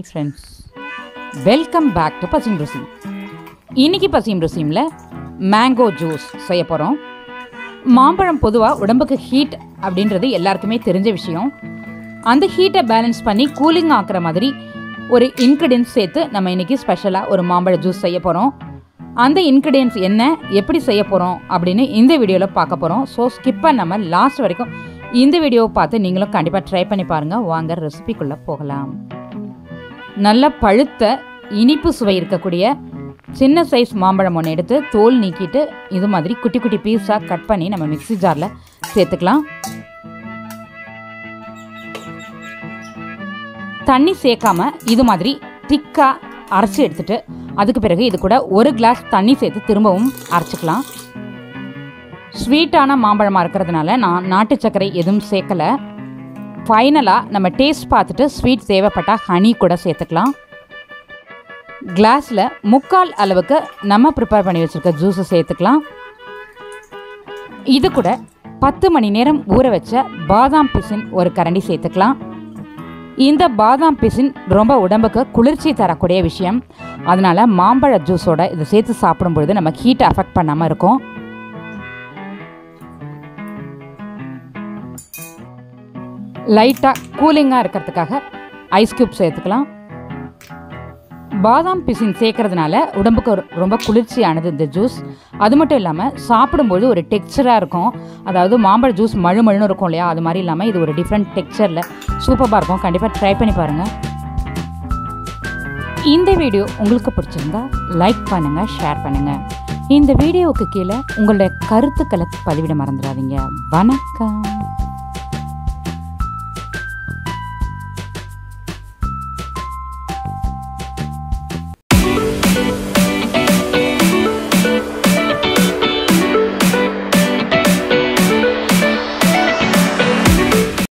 Hi friends, welcome back to பசிம் ருசி. இன்றைக்கி பசிம் ருசியில் மேங்கோ ஜூஸ் செய்ய போகிறோம். மாம்பழம் பொதுவாக உடம்புக்கு ஹீட் அப்படின்றது எல்லாருக்குமே தெரிஞ்ச விஷயம். அந்த ஹீட்டை பேலன்ஸ் பண்ணி கூலிங் ஆக்குற மாதிரி ஒரு இன்க்ரீடியன்ஸ் சேர்த்து நம்ம இன்றைக்கி ஸ்பெஷலாக ஒரு மாம்பழ ஜூஸ் செய்ய போகிறோம். அந்த இன்க்ரீடியன்ஸ் என்ன, எப்படி செய்ய போகிறோம் அப்படின்னு இந்த வீடியோவில் பார்க்க போகிறோம். ஸோ ஸ்கிப் பண்ணாமல் லாஸ்ட் வரைக்கும் இந்த வீடியோவை பார்த்து நீங்களும் கண்டிப்பாக ட்ரை பண்ணி பாருங்கள். வாங்க ரெசிபிக்குள்ளே போகலாம். நல்ல பழுத்த இனிப்பு சுவை இருக்கக்கூடிய சின்ன சைஸ் மாம்பழம் ஒன்று எடுத்து தோல் நீக்கிட்டு இது மாதிரி குட்டி குட்டி பீஸாக கட் பண்ணி நம்ம மிக்ஸி ஜாரில் சேர்த்துக்கலாம். தண்ணி சேர்க்காம இது மாதிரி திக்காக அரைச்சி எடுத்துட்டு அதுக்கு பிறகு இது கூட ஒரு கிளாஸ் தண்ணி சேர்த்து திரும்பவும் அரைச்சிக்கலாம். ஸ்வீட்டான மாம்பழமாக இருக்கிறதுனால நான் நாட்டு சர்க்கரை எதுவும் சேர்க்கலை. ஃபைனலாக நம்ம டேஸ்ட் பார்த்துட்டு ஸ்வீட் தேவைப்பட்டால் ஹனி கூட சேர்த்துக்கலாம். கிளாஸில் 3/4 அளவுக்கு நம்ம ப்ரிப்பேர் பண்ணி வச்சுருக்க ஜூஸை சேர்த்துக்கலாம். இது கூட 10 மணி நேரம் ஊற வச்ச பாதாம் பிசின் ஒரு கரண்டி சேர்த்துக்கலாம். இந்த பாதாம் பிசின் ரொம்ப உடம்புக்கு குளிர்ச்சி தரக்கூடிய விஷயம். அதனால் மாம்பழ ஜூஸோட இதை சேர்த்து சாப்பிடும்பொழுது நம்ம ஹீட்டை அஃபெக்ட் பண்ணாமல் இருக்கும். லைட்டாக கூலிங்காக இருக்கிறதுக்காக ஐஸ் க்யூப் சேர்த்துக்கலாம். பாதாம் பிசின் சேர்க்கறதுனால உடம்புக்கு ரொம்ப குளிர்ச்சியானது இந்த ஜூஸ். அது மட்டும் இல்லாமல் சாப்பிடும்போது ஒரு டெக்ஸ்சராக இருக்கும். அதாவது மாம்பழ ஜூஸ் மழுமழுன்னு இருக்கும் இல்லையா, அது மாதிரி இல்லாமல் இது ஒரு டிஃப்ரெண்ட் டெக்ஸ்சரில் சூப்பராக இருக்கும். கண்டிப்பாக ட்ரை பண்ணி பாருங்கள். இந்த வீடியோ உங்களுக்கு பிடிச்சிருந்தா லைக் பண்ணுங்கள், ஷேர் பண்ணுங்கள். இந்த வீடியோவுக்கு கீழே உங்களுடைய கருத்துக்களை பதிவிட மறந்துடாதீங்க. வணக்கம்.